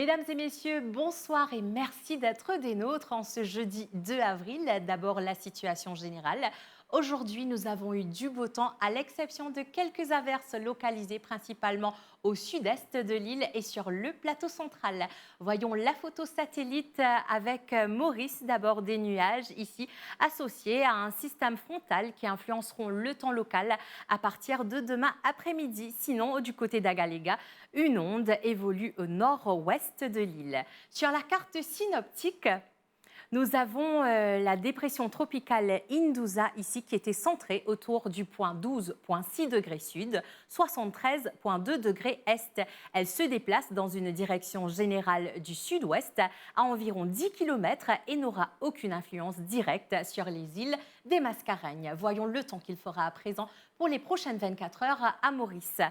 Mesdames et messieurs, bonsoir et merci d'être des nôtres en ce jeudi 2 avril. D'abord, la situation générale. Aujourd'hui, nous avons eu du beau temps à l'exception de quelques averses localisées principalement au sud-est de l'île et sur le plateau central. Voyons la photo satellite avec Maurice. D'abord, des nuages ici associés à un système frontal qui influenceront le temps local à partir de demain après-midi. Sinon, du côté d'Agaléga, une onde évolue au nord-ouest de l'île. Sur la carte synoptique, nous avons la dépression tropicale Indouza ici qui était centrée autour du point 12,6 degrés sud, 73,2 degrés est. Elle se déplace dans une direction générale du sud-ouest à environ 10 km et n'aura aucune influence directe sur les îles des Mascareignes. Voyons le temps qu'il fera à présent pour les prochaines 24 heures à Maurice.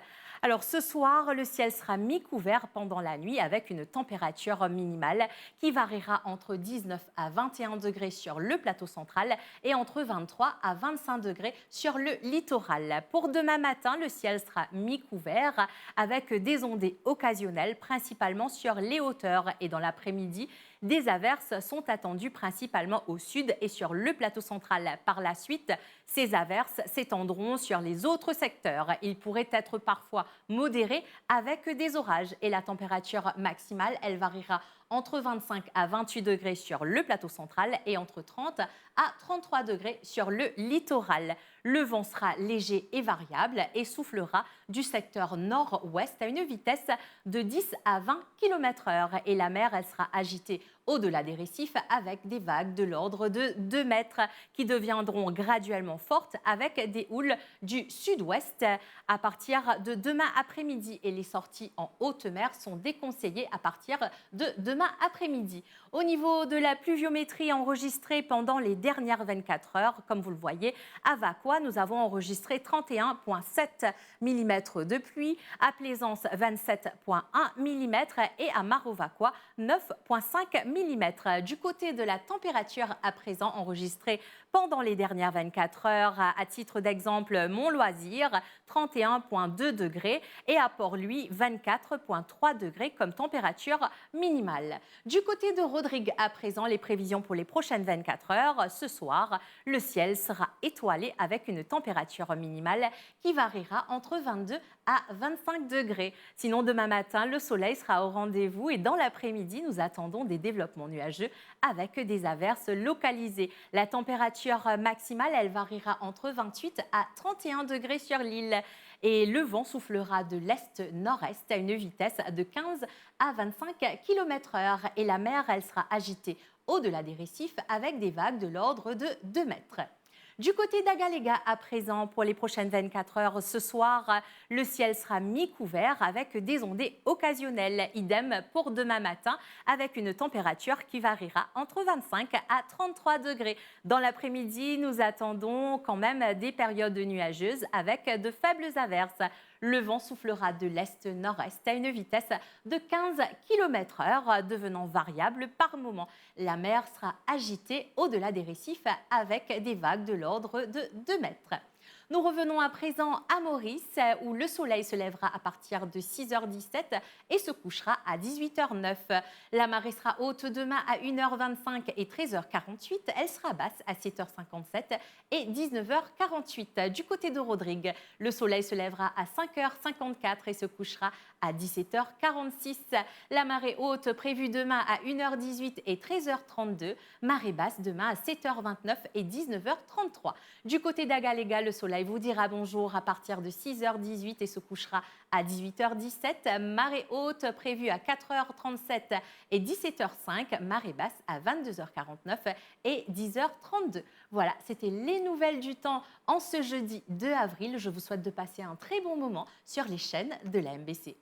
Alors ce soir, le ciel sera mi-couvert pendant la nuit avec une température minimale qui variera entre 19 à 21 degrés sur le plateau central et entre 23 à 25 degrés sur le littoral. Pour demain matin, le ciel sera mi-couvert avec des ondées occasionnelles principalement sur les hauteurs et dans l'après-midi, des averses sont attendues principalement au sud et sur le plateau central. Par la suite, ces averses s'étendront sur les autres secteurs. Ils pourraient être parfois modérés avec des orages et la température maximale, elle variera entre 25 à 28 degrés sur le plateau central et entre 30 à 33 degrés sur le littoral. Le vent sera léger et variable et soufflera du secteur nord-ouest à une vitesse de 10 à 20 km/h. Et la mer, elle sera agitée au-delà des récifs avec des vagues de l'ordre de 2 mètres qui deviendront graduellement fortes avec des houles du sud-ouest à partir de demain après-midi. Et les sorties en haute mer sont déconseillées à partir de demain après-midi. Au niveau de la pluviométrie enregistrée pendant les dernières 24 heures, comme vous le voyez, à Vacois, nous avons enregistré 31,7 mm de pluie, à Plaisance 27,1 mm et à Marovacois 9,5 mm. Du côté de la température à présent enregistrée pendant les dernières 24 heures, à titre d'exemple, Mont-Loisir 31,2 degrés et à Port-Louis 24,3 degrés comme température minimale. Du côté de Rodrigue à présent, les prévisions pour les prochaines 24 heures. Ce soir, le ciel sera étoilé avec une température minimale qui variera entre 22 à 25 degrés. Sinon, demain matin, le soleil sera au rendez-vous et dans l'après-midi, nous attendons des développements nuageux avec des averses localisées. La température maximale, elle variera entre 28 à 31 degrés sur l'île. Et le vent soufflera de l'est-nord-est à une vitesse de 15 à 25 km/h. Et la mer, elle sera agitée au-delà des récifs avec des vagues de l'ordre de 2 mètres. Du côté d'Agaléga, à présent, pour les prochaines 24 heures, ce soir, le ciel sera mi-couvert avec des ondées occasionnelles. Idem pour demain matin, avec une température qui variera entre 25 à 33 degrés. Dans l'après-midi, nous attendons quand même des périodes nuageuses avec de faibles averses. Le vent soufflera de l'est-nord-est à une vitesse de 15 km/h, devenant variable par moment. La mer sera agitée au-delà des récifs avec des vagues de l'ordre de 2 mètres. Nous revenons à présent à Maurice où le soleil se lèvera à partir de 6h17 et se couchera à 18h09. La marée sera haute demain à 1h25 et 13h48. Elle sera basse à 7h57 et 19h48. Du côté de Rodrigue, le soleil se lèvera à 5h54 et se couchera à 17h46. La marée haute prévue demain à 1h18 et 13h32. Marée basse demain à 7h29 et 19h33. Du côté d'Agaléga, le soleil vous dira bonjour à partir de 6h18 et se couchera à 18h17. Marée haute prévue à 4h37 et 17h05. Marée basse à 22h49 et 10h32. Voilà, c'était les nouvelles du temps en ce jeudi 2 avril. Je vous souhaite de passer un très bon moment sur les chaînes de la MBC.